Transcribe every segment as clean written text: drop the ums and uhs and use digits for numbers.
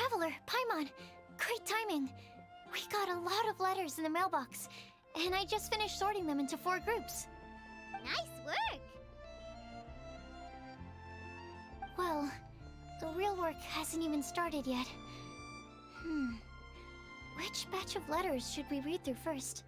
Traveler, Paimon! Great timing! We got a lot of letters in the mailbox, and I just finished sorting them into 4 groups. Nice work! Well, the real work hasn't even started yet. Which batch of letters should we read through first?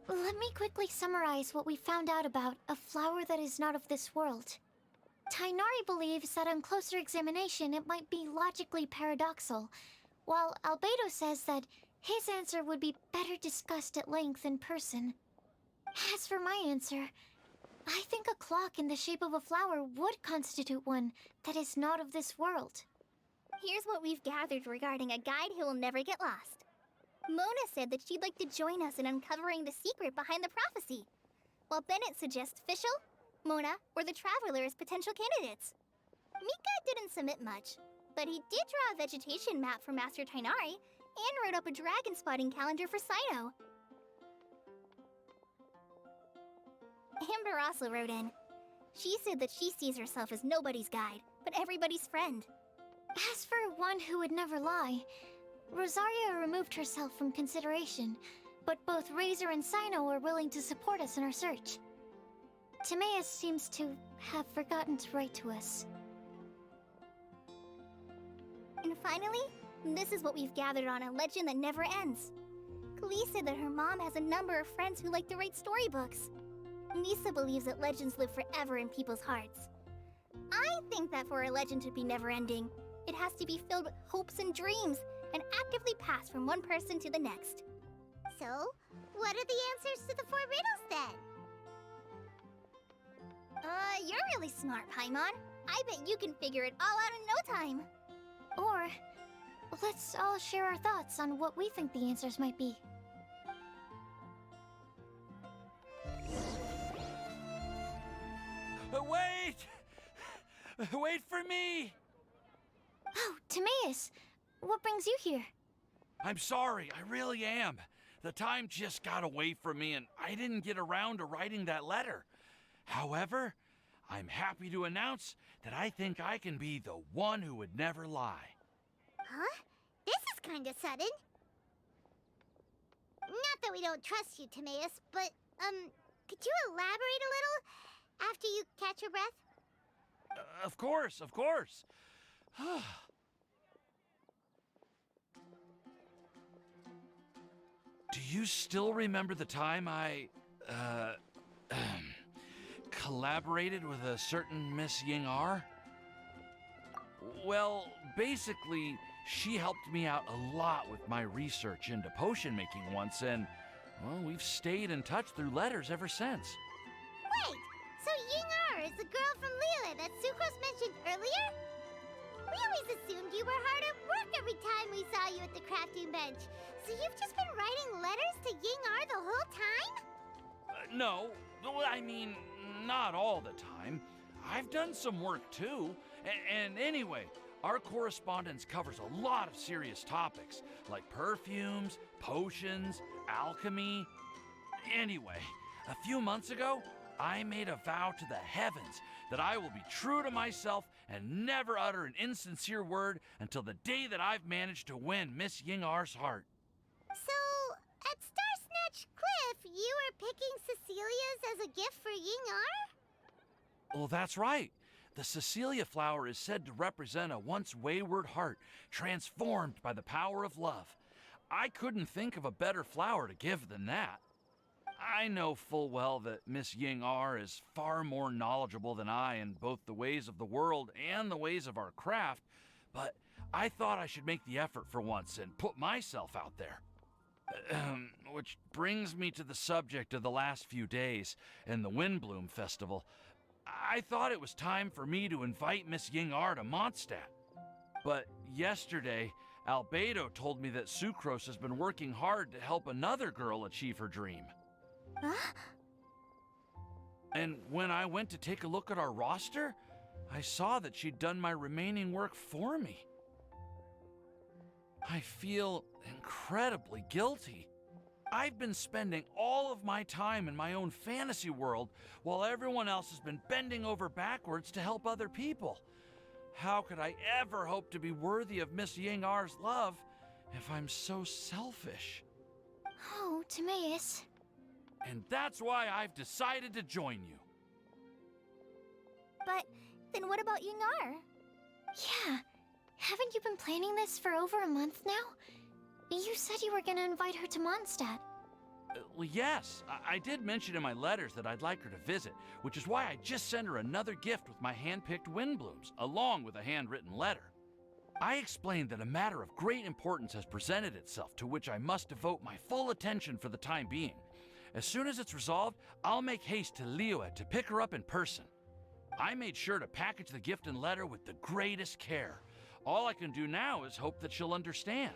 Let me quickly summarize what we found out about a flower that is not of this world. Tighnari believes that on closer examination it might be logically paradoxal, while Albedo says that his answer would be better discussed at length in person. As for my answer, I think a clock in the shape of a flower would constitute one that is not of this world. Here's what we've gathered regarding a guide who will never get lost. Mona said that she'd like to join us in uncovering the secret behind the prophecy, while Bennett suggests Fischl, Mona, or the Traveler as potential candidates. Mika didn't submit much, but he did draw a vegetation map for Master Tighnari and wrote up a dragon spotting calendar for Cyno. Amber also wrote in. She said that she sees herself as nobody's guide, but everybody's friend. As for one who would never lie, Rosaria removed herself from consideration, but both Razor and Cyno are willing to support us in our search. Timaeus seems to have forgotten to write to us. And finally, this is what we've gathered on a legend that never ends. Klee said that her mom has a number of friends who like to write storybooks. Lisa believes that legends live forever in people's hearts. I think that for a legend to be never-ending, it has to be filled with hopes and dreams and actively pass from one person to the next. So, what are the answers to the 4 riddles then? You're really smart, Paimon. I bet you can figure it all out in no time. Or, let's all share our thoughts on what we think the answers might be. Wait for me! Oh, Timaeus, what brings you here? I'm sorry, I really am. The time just got away from me and I didn't get around to writing that letter. However, I'm happy to announce that I think I can be the one who would never lie. Huh? This is kind of sudden. Not that we don't trust you, Timaeus, but, could you elaborate a little after you catch your breath? Of course, of course. Do you still remember the time I, collaborated with a certain Miss Ying-ar? Well, basically, she helped me out a lot with my research into potion making once, and, well, we've stayed in touch through letters ever since. Wait, so Ying-ar is the girl from Liyue that Sucrose mentioned earlier? We always assumed you were hard at work every time we saw you at the crafting bench. So you've just been writing letters to Ying-ar the whole time? No, I mean, not all the time. I've done some work too. And anyway, our correspondence covers a lot of serious topics, like perfumes, potions, alchemy. Anyway, a few months ago, I made a vow to the heavens that I will be true to myself and never utter an insincere word until the day that I've managed to win Miss Ying-ar's heart. So, at Star Snatch Cliff, you were picking Cecilia's as a gift for Ying-ar? Well, that's right. The Cecilia flower is said to represent a once wayward heart transformed by the power of love. I couldn't think of a better flower to give than that. I know full well that Miss Ying-ar is far more knowledgeable than I in both the ways of the world and the ways of our craft, but I thought I should make the effort for once and put myself out there. Which brings me to the subject of the last few days and the WINDBLUME festival. I thought it was time for me to invite Miss Ying-ar to Mondstadt. But yesterday, Albedo told me that Sucrose has been working hard to help another girl achieve her dream. Huh? And when I went to take a look at our roster, I saw that she'd done my remaining work for me. I feel incredibly guilty. I've been spending all of my time in my own fantasy world while everyone else has been bending over backwards to help other people. How could I ever hope to be worthy of Miss Ying-ar's love if I'm so selfish? Oh, Timaeus. And that's why I've decided to join you. But then what about Ying-ar? Yeah. Haven't you been planning this for over a month now? You said you were gonna invite her to Mondstadt. Well, yes, I did mention in my letters that I'd like her to visit, which is why I just sent her another gift with my hand-picked WINDBLUMEs, along with a handwritten letter. I explained that a matter of great importance has presented itself to which I must devote my full attention for the time being. As soon as it's resolved, I'll make haste to Liyue to pick her up in person. I made sure to package the gift and letter with the greatest care. All I can do now is hope that she'll understand.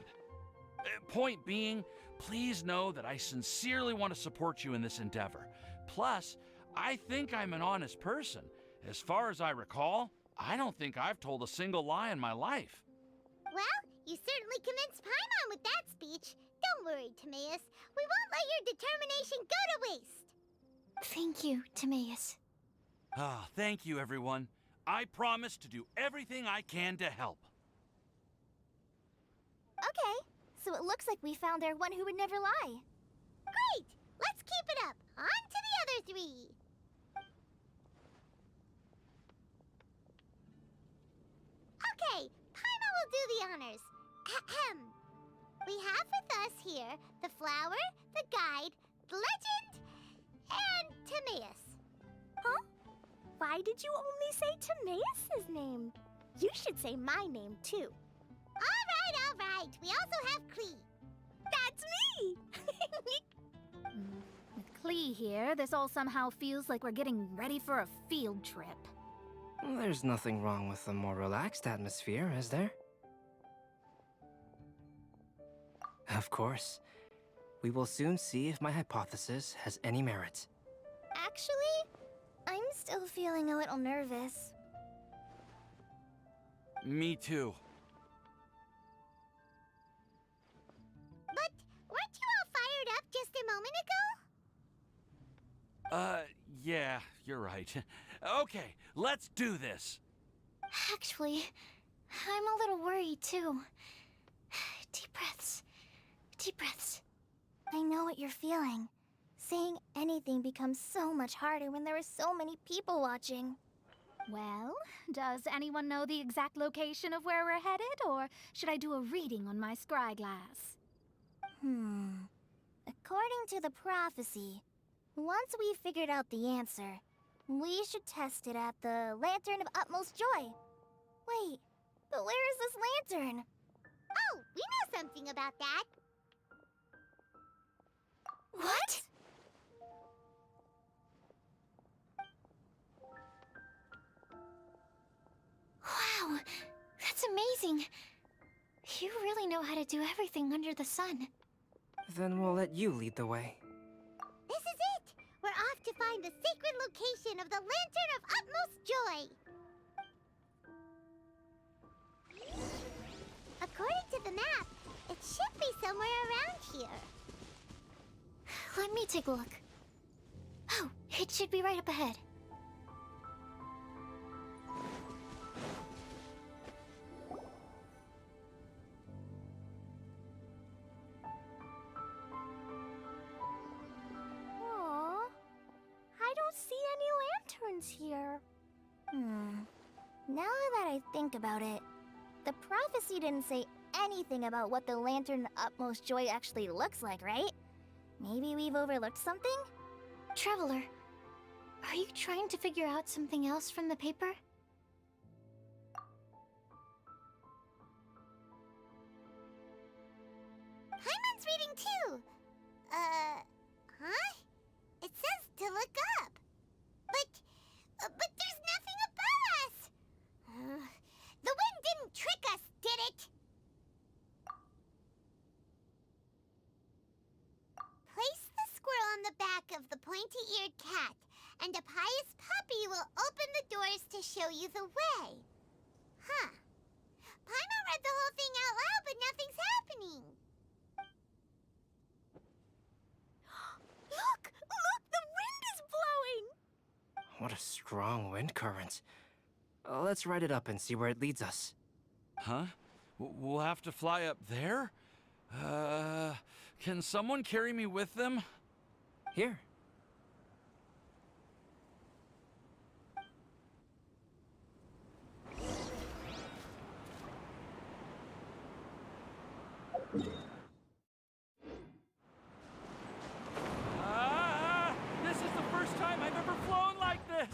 Point being, please know that I sincerely want to support you in this endeavor. Plus, I think I'm an honest person. As far as I recall, I don't think I've told a single lie in my life. Well, you certainly convinced Paimon with that speech. Don't worry, Timaeus. We won't let your determination go to waste. Thank you, Timaeus. Ah, thank you, everyone. I promise to do everything I can to help. Okay, so it looks like we found our one who would never lie. Great! Let's keep it up. On to the other three. Okay, Paimon will do the honors. Ahem. We have with us here the flower, the guide, the legend, and Timaeus. Huh? Why did you only say Timaeus' name? You should say my name, too. All right. We also have Klee. That's me! With Klee here, this all somehow feels like we're getting ready for a field trip. There's nothing wrong with a more relaxed atmosphere, is there? Of course. We will soon see if my hypothesis has any merit. Actually, I'm still feeling a little nervous. Me too. But weren't you all fired up just a moment ago? Yeah, you're right. Okay, let's do this. Actually, I'm a little worried too. Deep breaths. Deep breaths. I know what you're feeling. Saying anything becomes so much harder when there are so many people watching. Well, does anyone know the exact location of where we're headed, or should I do a reading on my scry glass? According to the prophecy, once we've figured out the answer, we should test it at the Lantern of Utmost Joy. Wait, but where is this lantern? Oh, we know something about that. What? Wow, that's amazing. You really know how to do everything under the sun. Then we'll let you lead the way. This is it! We're off to find the sacred location of the Lantern of Utmost Joy. According to the map, it should be somewhere around here. Let me take a look. Oh, it should be right up ahead. Aww, I don't see any lanterns here. Now that I think about it, the prophecy didn't say anything about what the Lantern of Utmost Joy actually looks like, right? Maybe we've overlooked something? Traveler, are you trying to figure out something else from the paper? Paimon's reading too. Huh? It says to look up. But there's nothing above us. The wind didn't trick us, did it? Place the squirrel on the back of the pointy-eared cat, and a pious puppy will open the doors to show you the way. Huh. Paimon read the whole thing out loud, but nothing's happening. Look! Look! The wind is blowing! What a strong wind current. Let's ride it up and see where it leads us. Huh? We'll have to fly up there? Can someone carry me with them? Here. This is the first time I've ever flown like this!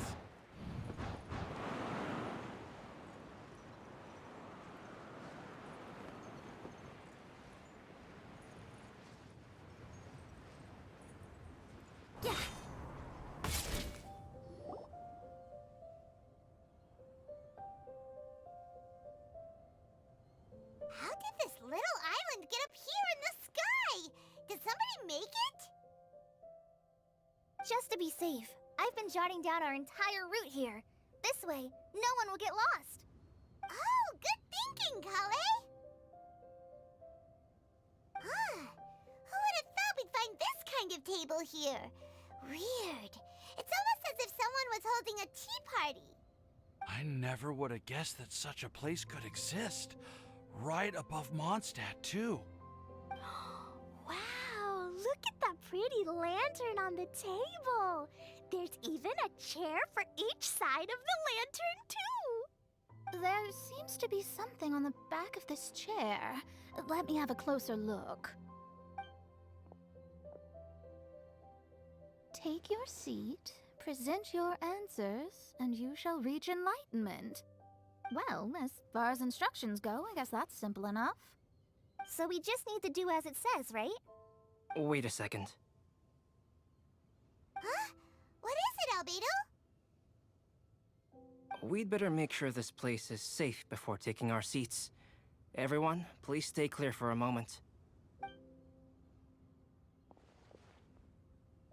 How did this little island get up here in the sky? Did somebody make it? Just to be safe, I've been jotting down our entire route here. This way, no one will get lost. Oh, good thinking, Kale! Huh. Who would have thought we'd find this kind of table here? Weird. It's almost as if someone was holding a tea party. I never would have guessed that such a place could exist. Right above Mondstadt, too. Wow, look at that pretty lantern on the table. There's even a chair for each side of the lantern, too. There seems to be something on the back of this chair. Let me have a closer look. Take your seat, present your answers, and you shall reach enlightenment. Well, as far as instructions go, I guess that's simple enough. So we just need to do as it says, right? Wait a second. Huh? What is it, Albedo? We'd better make sure this place is safe before taking our seats. Everyone, please stay clear for a moment.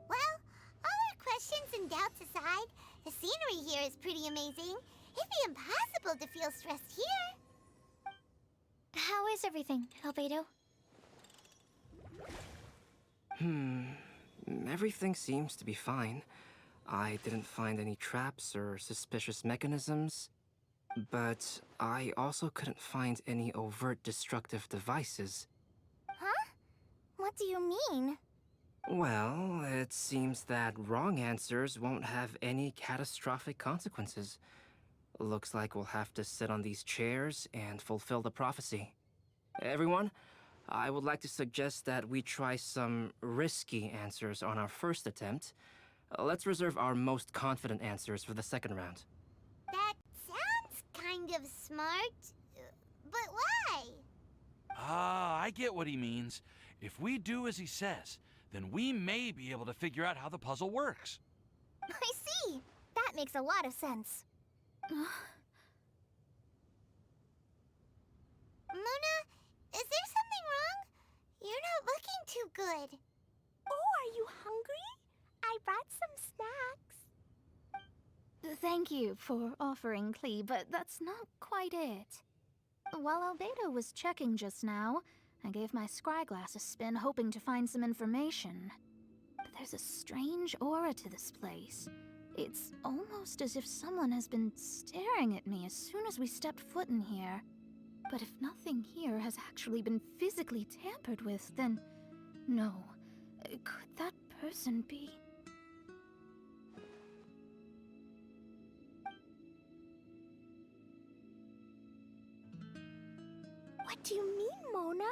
Well, all our questions and doubts aside, the scenery here is pretty amazing. It'd be impossible to feel stressed here. How is everything, Albedo? Everything seems to be fine. I didn't find any traps or suspicious mechanisms, but I also couldn't find any overt destructive devices. Huh? What do you mean? Well, it seems that wrong answers won't have any catastrophic consequences. Looks like we'll have to sit on these chairs and fulfill the prophecy. Everyone, I would like to suggest that we try some risky answers on our first attempt. Let's reserve our most confident answers for the second round. That sounds kind of smart. But why? Ah, I get what he means. If we do as he says, then we may be able to figure out how the puzzle works. I see. That makes a lot of sense. Mona, is there something wrong? You're not looking too good. Oh, are you hungry? I brought some snacks. Thank you for offering, Klee, but that's not quite it. While Albedo was checking just now, I gave my scryglass a spin hoping to find some information. But there's a strange aura to this place. It's almost as if someone has been staring at me as soon as we stepped foot in here. But if nothing here has actually been physically tampered with, then no. Could that person be? What do you mean, Mona?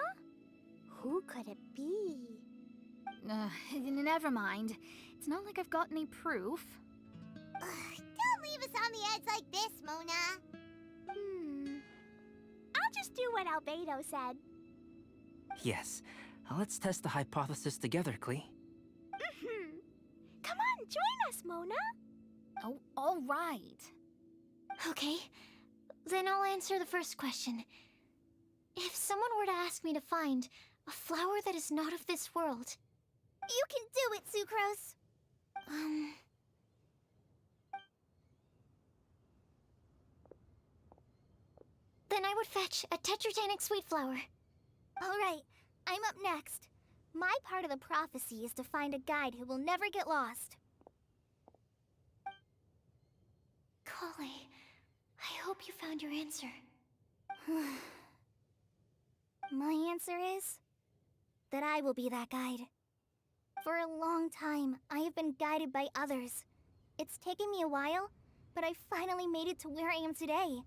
Who could it be? Never mind. It's not like I've got any proof. Don't leave us on the edge like this, Mona. I'll just do what Albedo said. Yes, let's test the hypothesis together, Klee. Come on, join us, Mona. Oh, all right. Okay, then I'll answer the first question. If someone were to ask me to find a flower that is not of this world, You can do it, Sucrose. then I would fetch a tetragenic sweet flower. All right, I'm up next. My part of the prophecy is to find a guide who will never get lost. Kale, I hope you found your answer. My answer is that I will be that guide. For a long time, I have been guided by others. It's taken me a while, but I finally made it to where I am today.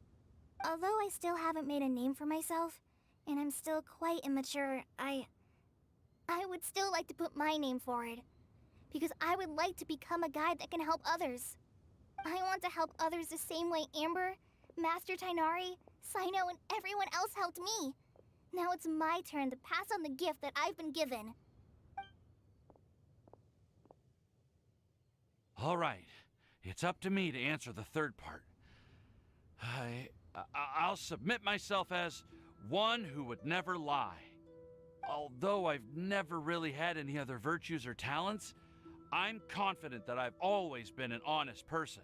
Although I still haven't made a name for myself, and I'm still quite immature, I would still like to put my name forward. Because I would like to become a guide that can help others. I want to help others the same way Amber, Master Tighnari, Sino, and everyone else helped me. Now it's my turn to pass on the gift that I've been given. All right, it's up to me to answer the third part. I'll submit myself as one who would never lie. Although I've never really had any other virtues or talents, I'm confident that I've always been an honest person.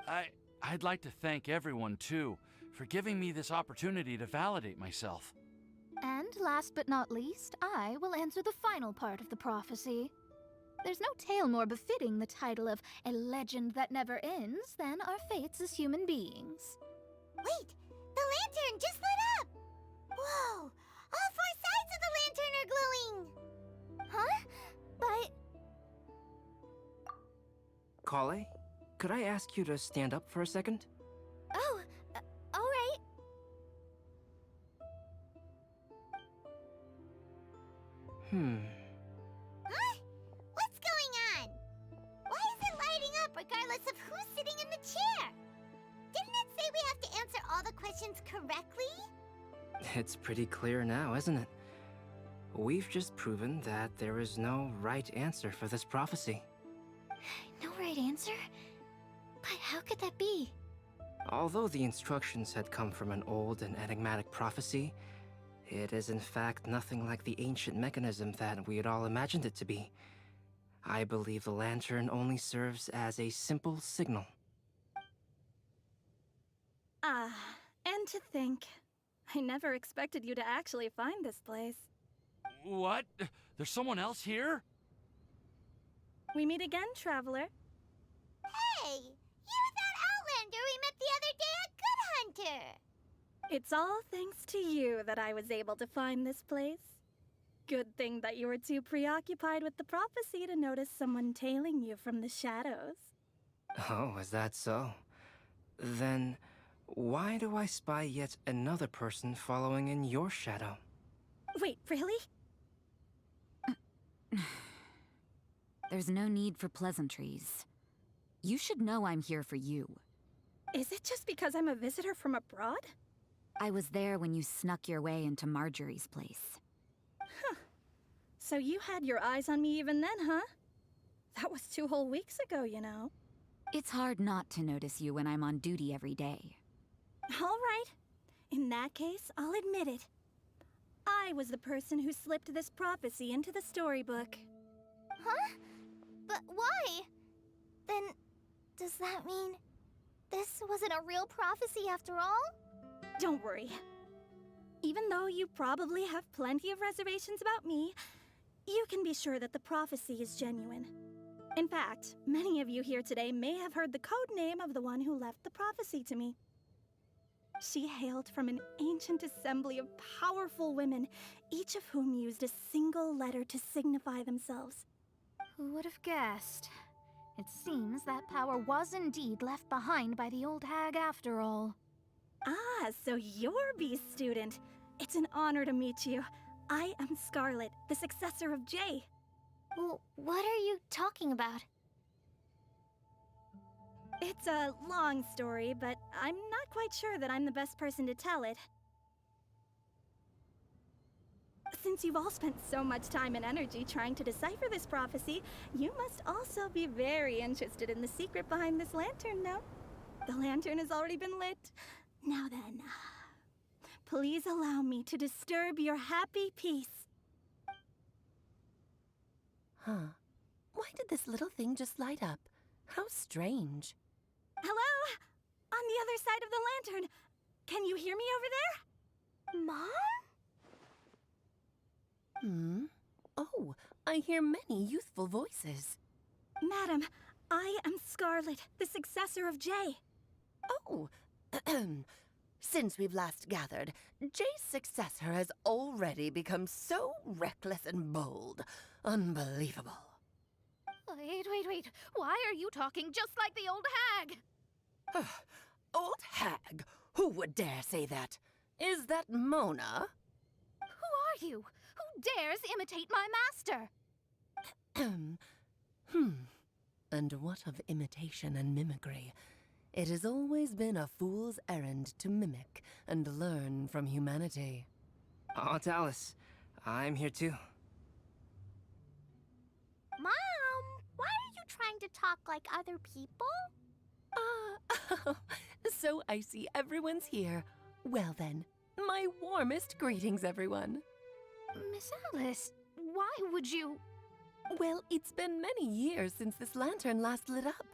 I'd like to thank everyone, too, for giving me this opportunity to validate myself. And last but not least, I will answer the final part of the prophecy. There's no tale more befitting the title of a legend that never ends than our fates as human beings. Wait, the lantern just lit up! Whoa, all four sides of the lantern are glowing! Huh? But... Kale, could I ask you to stand up for a second? Oh, all right. Huh? What's going on? Why is it lighting up regardless of who's sitting in the chair? Didn't it say we have to answer all the questions correctly? It's pretty clear now, isn't it? We've just proven that there is no right answer for this prophecy. No right answer? But how could that be? Although the instructions had come from an old and enigmatic prophecy, it is in fact nothing like the ancient mechanism that we had all imagined it to be. I believe the lantern only serves as a simple signal. And to think, I I never expected you to actually find this place. What? There's someone else here? We meet again, traveler. Hey, you're that Outlander we met the other day at Good Hunter. It's all thanks to you that I was able to find this place. Good thing that you were too preoccupied with the prophecy to notice someone tailing you from the shadows. Oh, is that so? Then, why do I spy yet another person following in your shadow? Wait, really? There's no need for pleasantries. You should know I'm here for you. Is it just because I'm a visitor from abroad? I was there when you snuck your way into Marjorie's place. So you had your eyes on me even then, huh? That was 2 whole weeks ago, you know. It's hard not to notice you when I'm on duty every day. All right. In that case, I'll admit it. I was the person who slipped this prophecy into the storybook. Huh? But why? Then, does that mean this wasn't a real prophecy after all? Don't worry. Even though you probably have plenty of reservations about me, you can be sure that the prophecy is genuine. In fact, many of you here today may have heard the code name of the one who left the prophecy to me. She hailed from an ancient assembly of powerful women, each of whom used a single letter to signify themselves. Who would have guessed? It seems that power was indeed left behind by the old hag after all. Ah, so you're Beast student. It's an honor to meet you. I am Scarlet, the successor of Jay. Well, what are you talking about? It's a long story, but I'm not quite sure that I'm the best person to tell it. Since you've all spent so much time and energy trying to decipher this prophecy, you must also be very interested in the secret behind this lantern, no? The lantern has already been lit. Now then, please allow me to disturb your happy peace. Huh. Why did this little thing just light up? How strange. Hello? On the other side of the lantern. Can you hear me over there? Mom? Oh, I hear many youthful voices. Madam, I am Scarlet, the successor of Jay. Oh, since we've last gathered, Jay's successor has already become so reckless and bold. Unbelievable. Wait. Why are you talking just like the old hag? Old hag? Who would dare say that? Is that Mona? Who are you? Who dares imitate my master? And what of imitation and mimicry? It has always been a fool's errand to mimic and learn from humanity. Aunt Alice, I'm here too. Mom, why are you trying to talk like other people? So I see everyone's here. Well then, my warmest greetings, everyone. Miss Alice, why would you... Well, it's been many years since this lantern last lit up.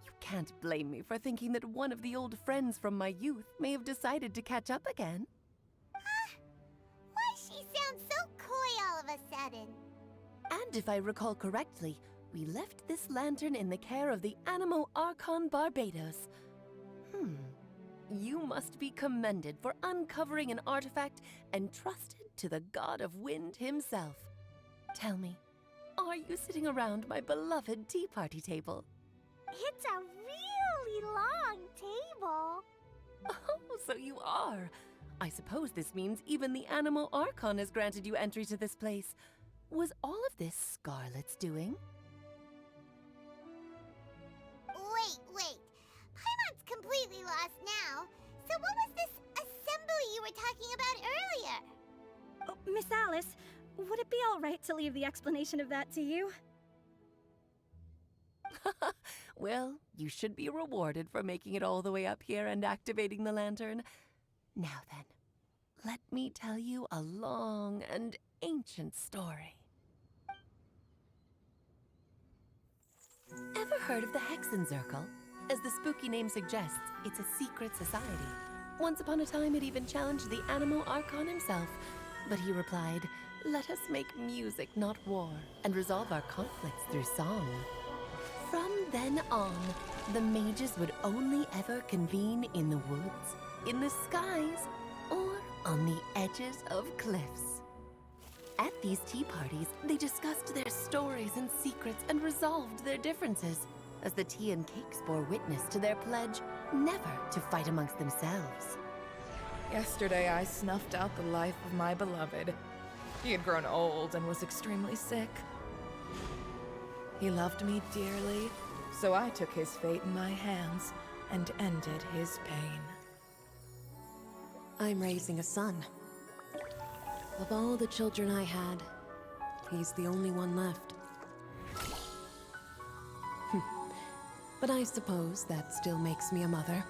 You can't blame me for thinking that one of the old friends from my youth may have decided to catch up again. Why she sounds so coy all of a sudden? And if I recall correctly, we left this lantern in the care of the Animo Archon Barbados. You must be commended for uncovering an artifact entrusted to the god of wind himself. Tell me, are you sitting around my beloved tea party table? It's a really long table. Oh, so you are. I suppose this means even the Animo Archon has granted you entry to this place. Was all of this Scarlet's doing? Wait. Paimon's completely lost now. So what was this assembly you were talking about earlier? Oh, Miss Alice, would it be all right to leave the explanation of that to you? Well, you should be rewarded for making it all the way up here and activating the lantern. Now then, let me tell you a long and ancient story. Ever heard of the Hexenzirkel? As the spooky name suggests, it's a secret society. Once upon a time, it even challenged the Animal Archon himself. But he replied, "Let us make music, not war, and resolve our conflicts through song." From then on, the mages would only ever convene in the woods, in the skies, or on the edges of cliffs. At these tea parties, they discussed their stories and secrets and resolved their differences, as the tea and cakes bore witness to their pledge never to fight amongst themselves. Yesterday, I snuffed out the life of my beloved. He had grown old and was extremely sick. He loved me dearly, so I took his fate in my hands and ended his pain. I'm raising a son. Of all the children I had, he's the only one left. But I suppose that still makes me a mother.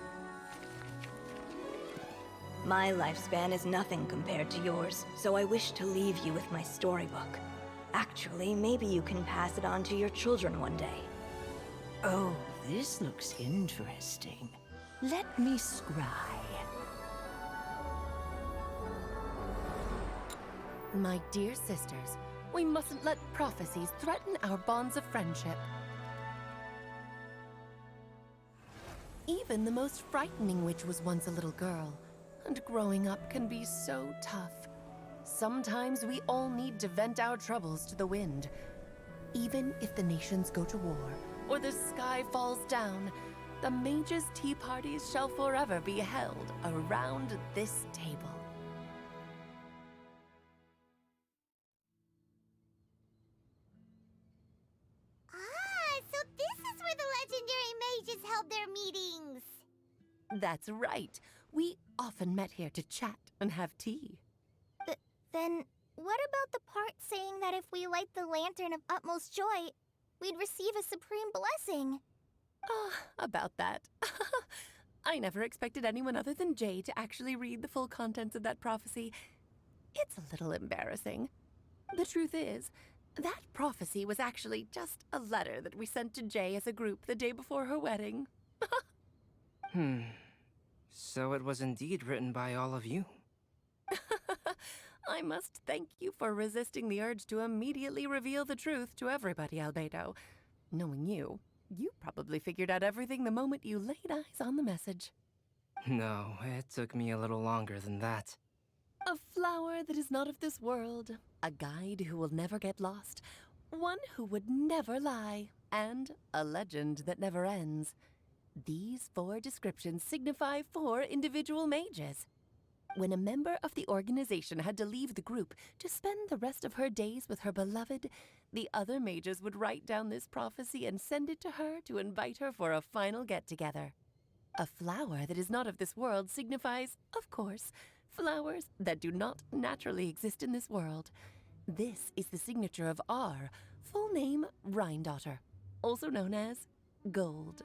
My lifespan is nothing compared to yours, so I wish to leave you with my storybook. Actually, maybe you can pass it on to your children one day. Oh, this looks interesting. Let me scry. My dear sisters, we mustn't let prophecies threaten our bonds of friendship. Even the most frightening witch was once a little girl, and growing up can be so tough. Sometimes we all need to vent our troubles to the wind. Even if the nations go to war, or the sky falls down, the mages' tea parties shall forever be held around this table. Ah, so this is where the legendary mages held their meetings. That's right. We often met here to chat and have tea. Then, what about the part saying that if we light the lantern of utmost joy, we'd receive a supreme blessing? About that. I never expected anyone other than Jay to actually read the full contents of that prophecy. It's a little embarrassing. The truth is, that prophecy was actually just a letter that we sent to Jay as a group the day before her wedding. So it was indeed written by all of you. I must thank you for resisting the urge to immediately reveal the truth to everybody, Albedo. Knowing you, you probably figured out everything the moment you laid eyes on the message. No, it took me a little longer than that. A flower that is not of this world, a guide who will never get lost, one who would never lie, and a legend that never ends. These 4 descriptions signify 4 individual mages. When a member of the organization had to leave the group to spend the rest of her days with her beloved, the other mages would write down this prophecy and send it to her to invite her for a final get-together. A flower that is not of this world signifies, of course, flowers that do not naturally exist in this world. This is the signature of our full name, Rhindaughter, also known as Gold.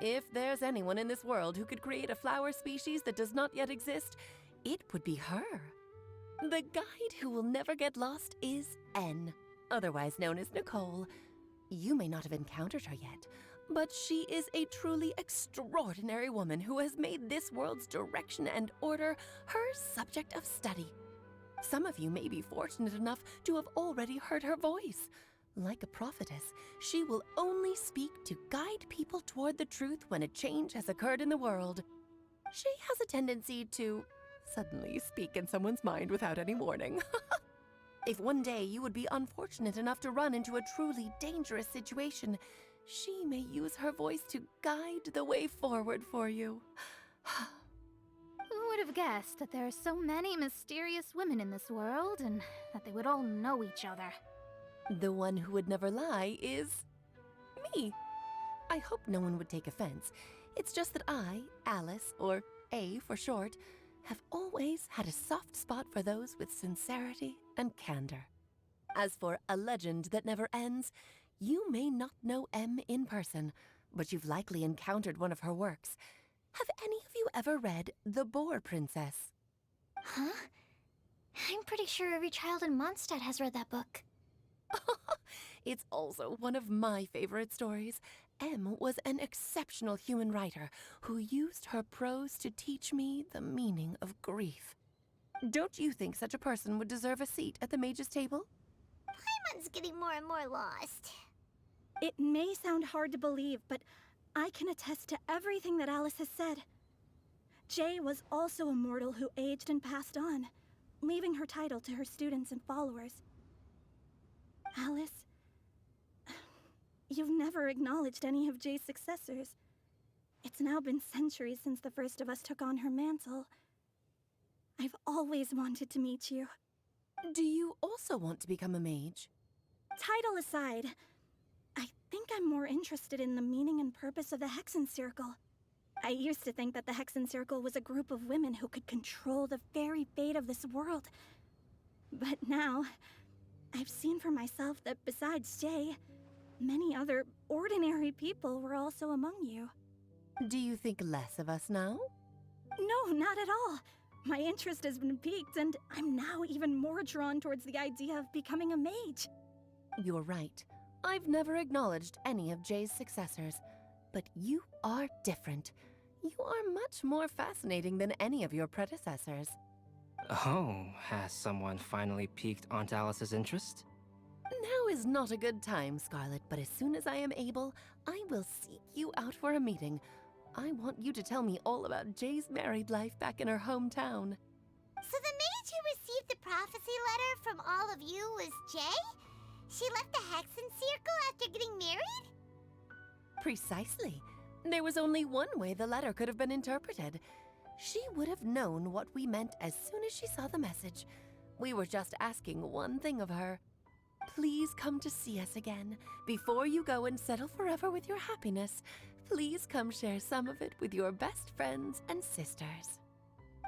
If there's anyone in this world who could create a flower species that does not yet exist, it would be her. The guide who will never get lost is N, otherwise known as Nicole. You may not have encountered her yet, but she is a truly extraordinary woman who has made this world's direction and order her subject of study. Some of you may be fortunate enough to have already heard her voice. Like a prophetess, she will only speak to guide people toward the truth when a change has occurred in the world. She has a tendency to suddenly speak in someone's mind without any warning. If one day you would be unfortunate enough to run into a truly dangerous situation, she may use her voice to guide the way forward for you. Who would have guessed that there are so many mysterious women in this world and that they would all know each other? The one who would never lie is me. I hope no one would take offense. It's just that I, Alice, or A for short, have always had a soft spot for those with sincerity and candor. As for a legend that never ends, you may not know M in person, but you've likely encountered one of her works. Have any of you ever read The Boar Princess? Huh? I'm pretty sure every child in Mondstadt has read that book. It's also one of my favorite stories. Em was an exceptional human writer who used her prose to teach me the meaning of grief. Don't you think such a person would deserve a seat at the mage's table? Paimon's getting more and more lost. It may sound hard to believe, but I can attest to everything that Alice has said. Jay was also a mortal who aged and passed on, leaving her title to her students and followers. Alice, you've never acknowledged any of Jay's successors. It's now been centuries since the first of us took on her mantle. I've always wanted to meet you. Do you also want to become a mage? Title aside, I think I'm more interested in the meaning and purpose of the Hexen Circle. I used to think that the Hexen Circle was a group of women who could control the very fate of this world. But now, I've seen for myself that besides Jay, many other ordinary people were also among you. Do you think less of us now? No, not at all. My interest has been piqued, and I'm now even more drawn towards the idea of becoming a mage. You're right. I've never acknowledged any of Jay's successors. But you are different. You are much more fascinating than any of your predecessors. Oh, has someone finally piqued Aunt Alice's interest? Now is not a good time, Scarlet, but as soon as I am able, I will seek you out for a meeting. I want you to tell me all about Jay's married life back in her hometown. So the mage who received the prophecy letter from all of you was Jay? She left the Hexen Circle after getting married? Precisely. There was only one way the letter could have been interpreted. She would have known what we meant as soon as she saw the message. We were just asking one thing of her. Please come to see us again. Before you go and settle forever with your happiness, please come share some of it with your best friends and sisters.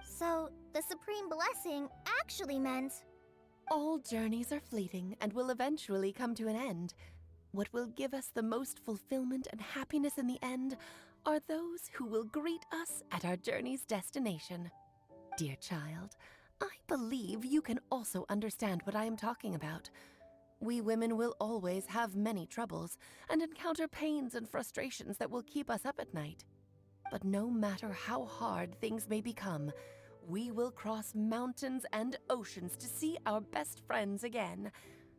So, the Supreme Blessing actually meant... All journeys are fleeting and will eventually come to an end. What will give us the most fulfillment and happiness in the end are those who will greet us at our journey's destination. Dear child, I believe you can also understand what I am talking about. We women will always have many troubles and encounter pains and frustrations that will keep us up at night. But no matter how hard things may become, we will cross mountains and oceans to see our best friends again,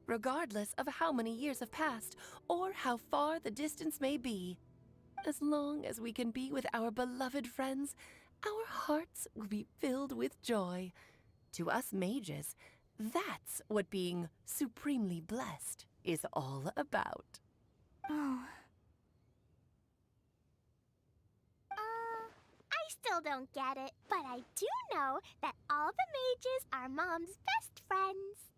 regardless of how many years have passed or how far the distance may be. As long as we can be with our beloved friends, our hearts will be filled with joy. To us mages, that's what being supremely blessed is all about. Oh. I still don't get it, but I do know that all the mages are Mom's best friends.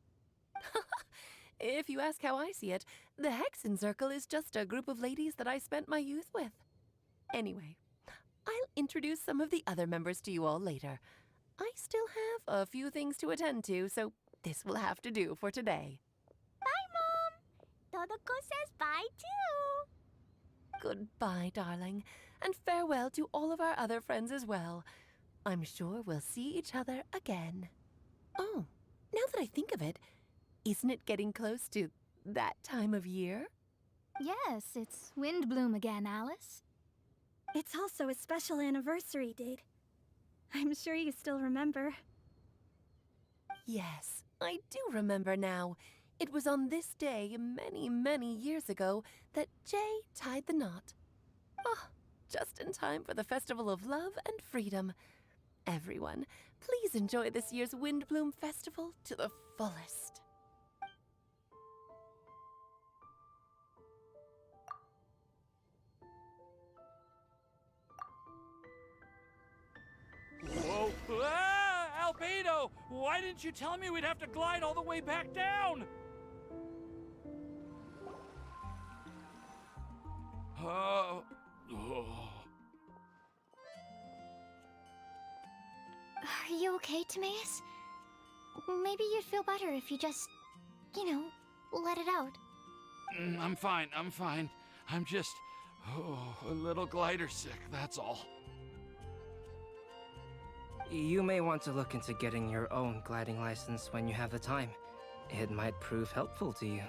If you ask how I see it, the Hexen Circle is just a group of ladies that I spent my youth with. Anyway, I'll introduce some of the other members to you all later. I still have a few things to attend to, so this will have to do for today. Bye, Mom. Todoko says bye, too. Goodbye, darling, and farewell to all of our other friends as well. I'm sure we'll see each other again. Oh, now that I think of it, isn't it getting close to that time of year? Yes, it's WINDBLUME again, Alice. It's also a special anniversary date. I'm sure you still remember. Yes, I do remember now. It was on this day many, many years ago that Jay tied the knot. Ah, just in time for the Festival of Love and Freedom. Everyone, please enjoy this year's WINDBLUME Festival to the fullest. Whoa! Ah! Albedo! Why didn't you tell me we'd have to glide all the way back down? Oh. Are you okay, Timaeus? Maybe you'd feel better if you just, let it out. I'm fine, I'm fine. I'm just, a little glider sick, that's all. You may want to look into getting your own gliding license when you have the time. It might prove helpful to you.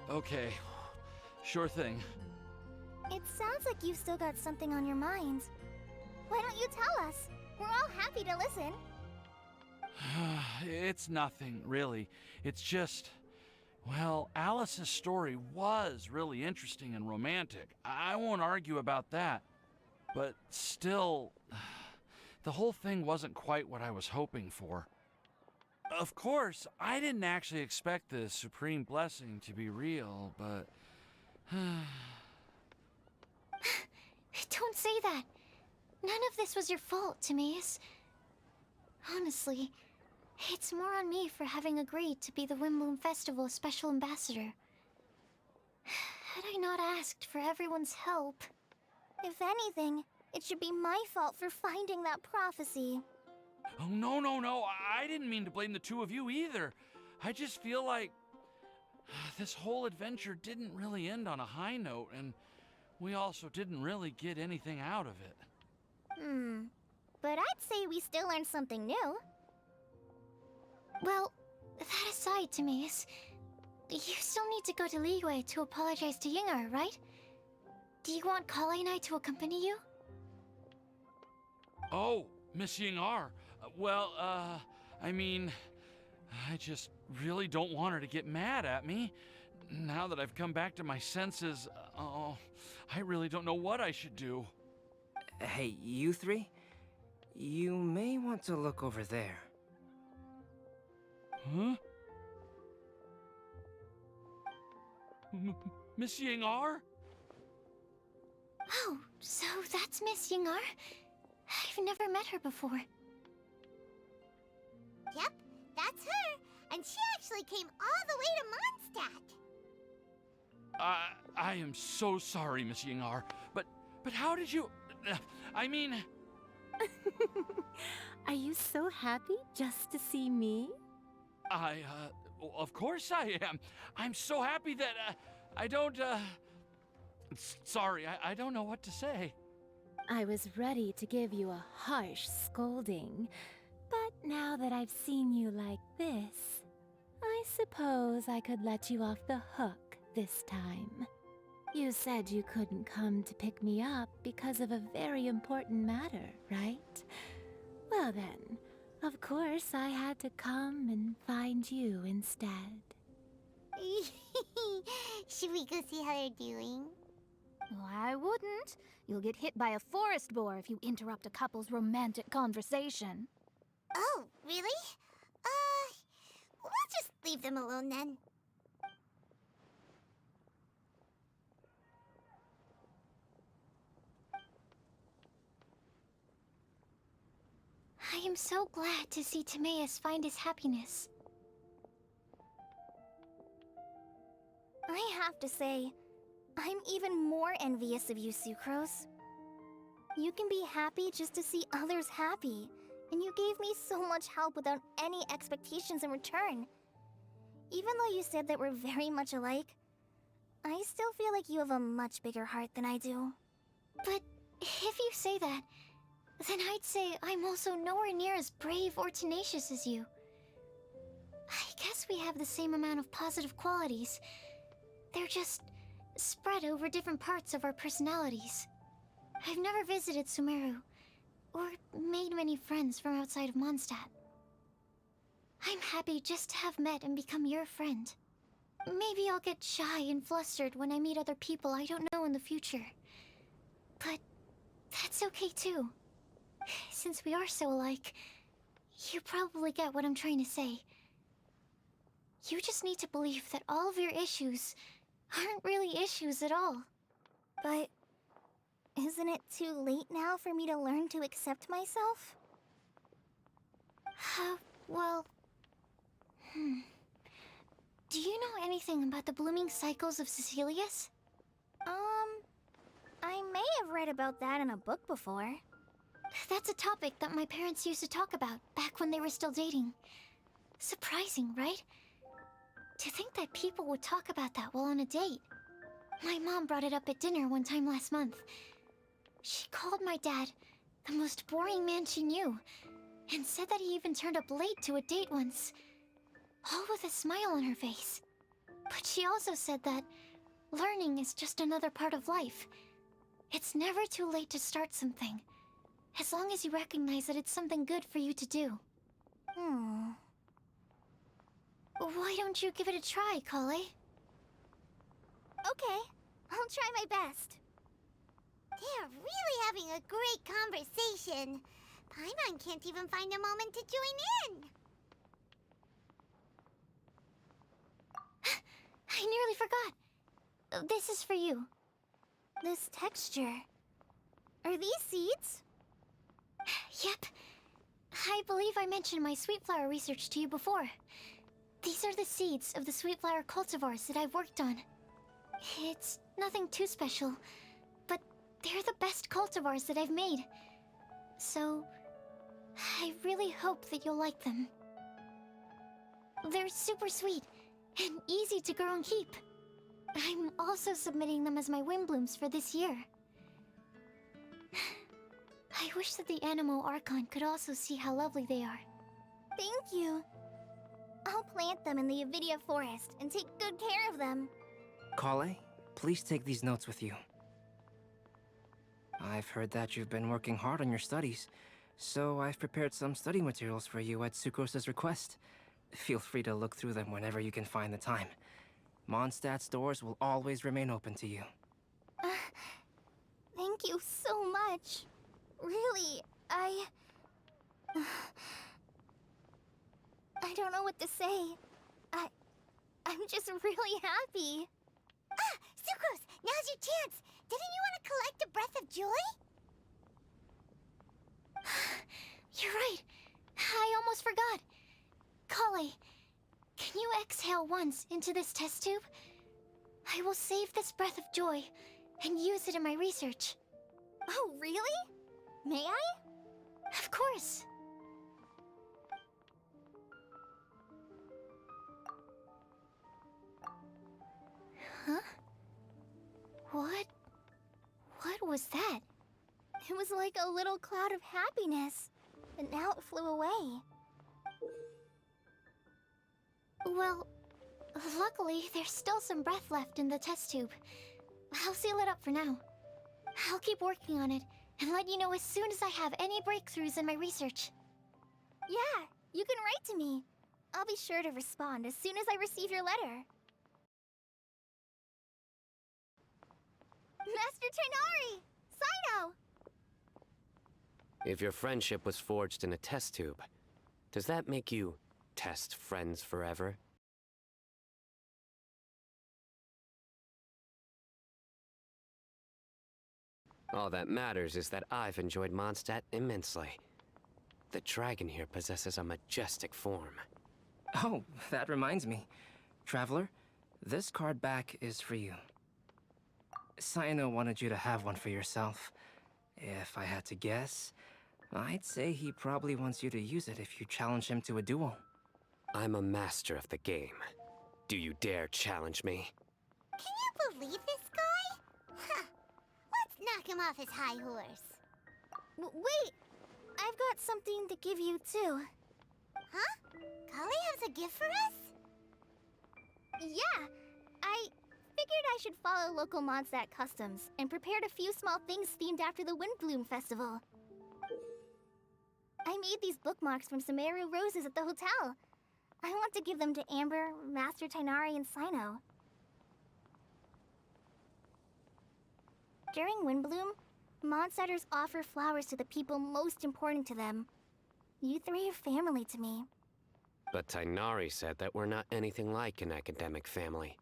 Okay. Sure thing. It sounds like you've still got something on your mind. Why don't you tell us? We're all happy to listen. It's nothing, really. It's just... Well, Alice's story was really interesting and romantic. I won't argue about that. But still, the whole thing wasn't quite what I was hoping for. Of course, I didn't actually expect the supreme blessing to be real, but... Don't say that. None of this was your fault, Timaeus. Honestly, it's more on me for having agreed to be the WINDBLUME Festival's special ambassador. Had I not asked for everyone's help... If anything, it should be my fault for finding that prophecy. Oh, no. I didn't mean to blame the two of you either. I just feel like this whole adventure didn't really end on a high note, and we also didn't really get anything out of it. But I'd say we still learned something new. Well, that aside, Timaeus, you still need to go to Liyue to apologize to Yingar, right? Do you want Kale and I to accompany you? Oh, Miss Yingar. Well, I mean, I just really don't want her to get mad at me. Now that I've come back to my senses, I really don't know what I should do. Hey, you three? You may want to look over there. Huh? Miss Yingar? Oh, so that's Miss Yingar? I've never met her before. Yep, that's her. And she actually came all the way to Mondstadt. I am so sorry, Miss Yingar, but how did you... I mean... Are you so happy just to see me? Of course I am. I'm so happy that, I don't, sorry, I don't know what to say. I was ready to give you a harsh scolding, but now that I've seen you like this, I suppose I could let you off the hook this time. You said you couldn't come to pick me up because of a very important matter, right? Well then, of course I had to come and find you instead. Should we go see how they're doing? Well, I wouldn't. You'll get hit by a forest boar if you interrupt a couple's romantic conversation. Oh, really? We'll just leave them alone then. I am so glad to see Timaeus find his happiness. I have to say, I'm even more envious of you, Sucrose. You can be happy just to see others happy, and you gave me so much help without any expectations in return. Even though you said that we're very much alike, I still feel like you have a much bigger heart than I do. But if you say that, then I'd say I'm also nowhere near as brave or tenacious as you. I guess we have the same amount of positive qualities. They're just spread over different parts of our personalities. I've never visited Sumeru, or made many friends from outside of Mondstadt. I'm happy just to have met and become your friend. Maybe I'll get shy and flustered when I meet other people I don't know in the future. But that's okay too. Since we are so alike, you probably get what I'm trying to say. You just need to believe that all of your issues aren't really issues at all. But isn't it too late now for me to learn to accept myself? Well... Do you know anything about the blooming cycles of Cecilius? I may have read about that in a book before. That's a topic that my parents used to talk about back when they were still dating. Surprising, right? To think that people would talk about that while on a date. My mom brought it up at dinner one time last month. She called my dad the most boring man she knew, and said that he even turned up late to a date once. All with a smile on her face. But she also said that learning is just another part of life. It's never too late to start something, as long as you recognize that it's something good for you to do. Why don't you give it a try, Kale? Okay, I'll try my best. They're really having a great conversation. Paimon can't even find a moment to join in. I nearly forgot. This is for you. This texture. Are these seeds? Yep. I believe I mentioned my sweet flower research to you before. These are the seeds of the sweet flower cultivars that I've worked on. It's nothing too special, but they're the best cultivars that I've made. So, I really hope that you'll like them. They're super sweet and easy to grow and keep. I'm also submitting them as my WINDBLUMEs for this year. I wish that the Animo Archon could also see how lovely they are. Thank you. I'll plant them in the Avidia forest and take good care of them. Kale, please take these notes with you. I've heard that you've been working hard on your studies, so I've prepared some study materials for you at Sucrose's request. Feel free to look through them whenever you can find the time. Mondstadt's doors will always remain open to you. Thank you so much. Really, I don't know what to say. I'm just really happy. Ah, Sucrose, now's your chance. Didn't you want to collect a breath of joy? You're right. I almost forgot. Kale, can you exhale once into this test tube? I will save this breath of joy and use it in my research. Oh, really? May I? Of course. Huh? What was that? It was like a little cloud of happiness, but now it flew away. Well, luckily, there's still some breath left in the test tube. I'll seal it up for now. I'll keep working on it and let you know as soon as I have any breakthroughs in my research. Yeah, you can write to me. I'll be sure to respond as soon as I receive your letter. Master Tighnari! Sino! If your friendship was forged in a test tube, does that make you test friends forever? All that matters is that I've enjoyed Mondstadt immensely. The dragon here possesses a majestic form. Oh, that reminds me. Traveler, this card back is for you. Sino wanted you to have one for yourself. If I had to guess, I'd say he probably wants you to use it if you challenge him to a duel. I'm a master of the game. Do you dare challenge me? Can you believe this guy? Huh. Let's knock him off his high horse. Wait! I've got something to give you, too. Huh? Kale has a gift for us? Yeah! I figured I should follow local Mondstadt customs and prepared a few small things themed after the WINDBLUME festival. I made these bookmarks from Sumeru roses at the hotel. I want to give them to Amber, Master Tighnari, and Sino. During WINDBLUME, Mondstatters offer flowers to the people most important to them. You three are family to me. But Tighnari said that we're not anything like an academic family.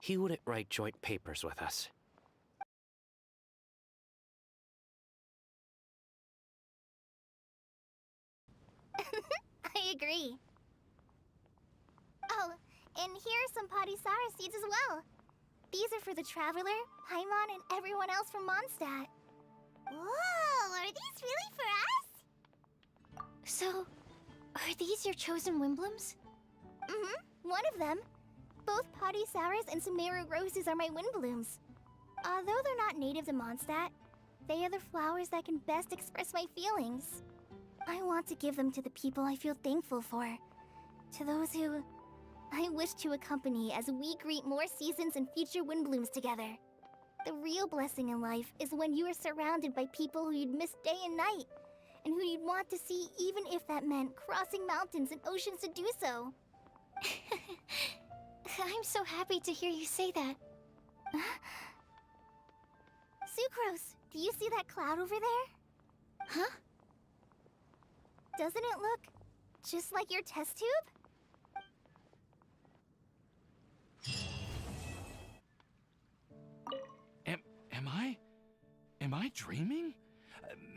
He wouldn't write joint papers with us. I agree. Oh, and here are some Padisara seeds as well. These are for the Traveler, Paimon, and everyone else from Mondstadt. Whoa, are these really for us? So, are these your chosen WINDBLUMEs? Mm-hmm, one of them. Both Padisaras and Sumeru roses are my WINDBLUMEs. Although they're not native to Mondstadt, they are the flowers that can best express my feelings. I want to give them to the people I feel thankful for. To those who I wish to accompany as we greet more seasons and future WINDBLUMEs together. The real blessing in life is when you are surrounded by people who you'd miss day and night, and who you'd want to see even if that meant crossing mountains and oceans to do so. I'm so happy to hear you say that. Sucrose, do you see that cloud over there? Huh? Doesn't it look just like your test tube? Am I dreaming?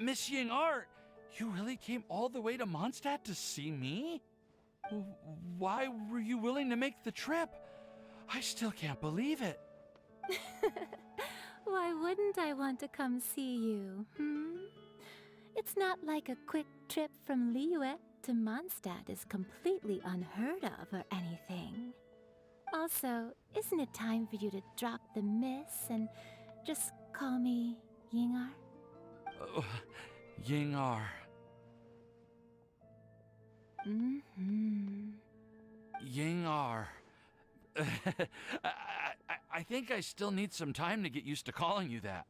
Miss Ying-ar, you really came all the way to Mondstadt to see me? Why were you willing to make the trip? I still can't believe it. Why wouldn't I want to come see you, It's not like a quick trip from Liyue to Mondstadt is completely unheard of or anything. Also, isn't it time for you to drop the miss and just call me Ying-ar? Ying-ar. Ying-ar. I think I still need some time to get used to calling you that.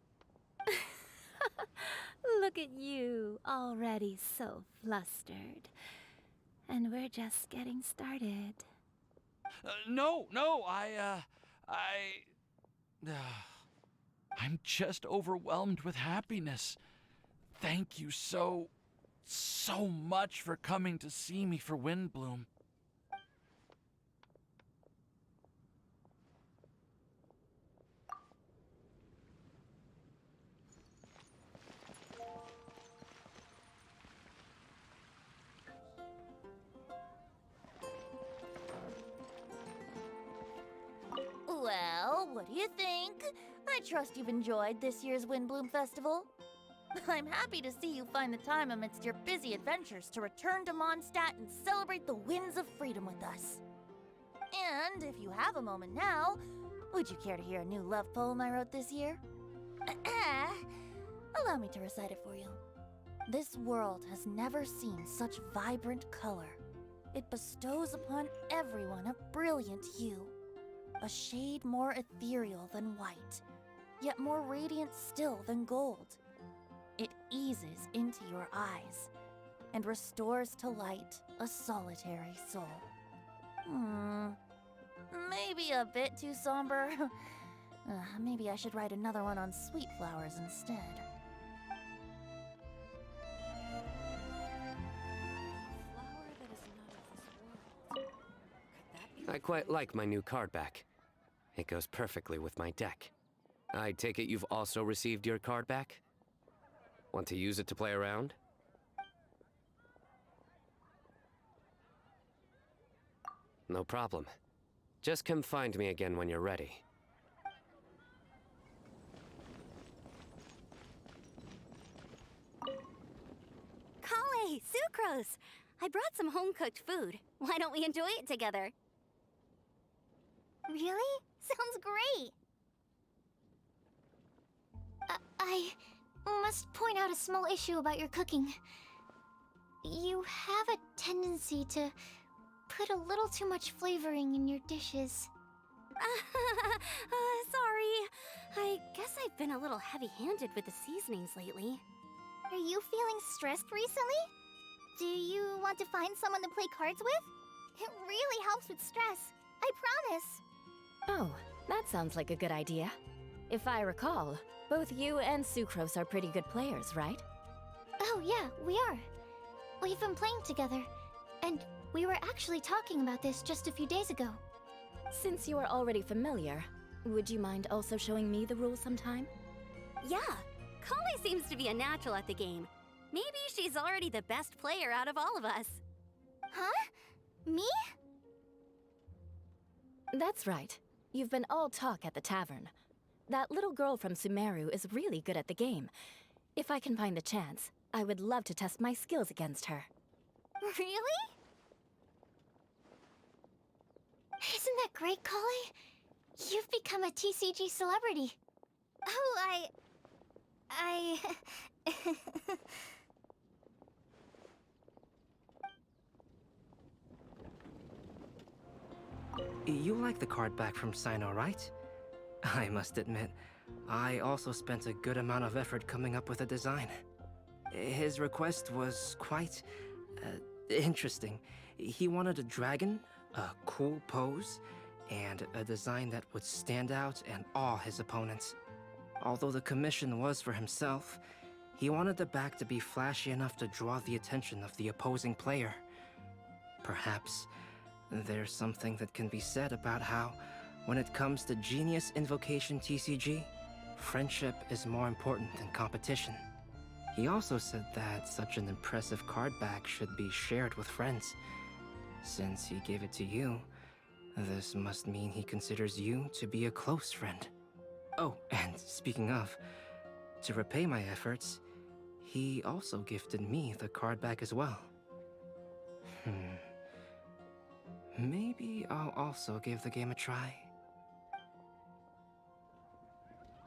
Look at you, already so flustered. And we're just getting started. No, I'm just overwhelmed with happiness. Thank you so much for coming to see me for WINDBLUME. Well, what do you think? I trust you've enjoyed this year's WINDBLUME Festival. I'm happy to see you find the time amidst your busy adventures to return to Mondstadt and celebrate the winds of freedom with us. And if you have a moment now, would you care to hear a new love poem I wrote this year? Allow me to recite it for you. This world has never seen such vibrant color. It bestows upon everyone a brilliant hue. A shade more ethereal than white, yet more radiant still than gold. It eases into your eyes and restores to light a solitary soul. Maybe a bit too somber. Maybe I should write another one on sweet flowers instead. I quite like my new card back. It goes perfectly with my deck. I take it you've also received your card back? Want to use it to play around? No problem. Just come find me again when you're ready. Kale, Sucrose! I brought some home-cooked food. Why don't we enjoy it together? Really? Sounds great! I must point out a small issue about your cooking. You have a tendency to put a little too much flavoring in your dishes. Sorry. I guess I've been a little heavy-handed with the seasonings lately. Are you feeling stressed recently? Do you want to find someone to play cards with? It really helps with stress. I promise. Oh, that sounds like a good idea. If I recall, both you and Sucrose are pretty good players, right? Oh yeah, we are. We've been playing together, and we were actually talking about this just a few days ago. Since you are already familiar, would you mind also showing me the rules sometime? Yeah, Kale seems to be a natural at the game. Maybe she's already the best player out of all of us. Huh? Me? That's right. You've been all talk at the tavern. That little girl from Sumeru is really good at the game. If I can find the chance, I would love to test my skills against her. Really? Isn't that great, Kale? You've become a TCG celebrity. Oh, You like the card back from Sino, right? I must admit, I also spent a good amount of effort coming up with a design. His request was quite interesting. He wanted a dragon, a cool pose, and a design that would stand out and awe his opponents. Although the commission was for himself, he wanted the back to be flashy enough to draw the attention of the opposing player. Perhaps there's something that can be said about how, when it comes to Genius Invocation TCG, friendship is more important than competition. He also said that such an impressive card back should be shared with friends. Since he gave it to you, this must mean he considers you to be a close friend. Oh, and speaking of, to repay my efforts, he also gifted me the card back as well. Maybe I'll also give the game a try.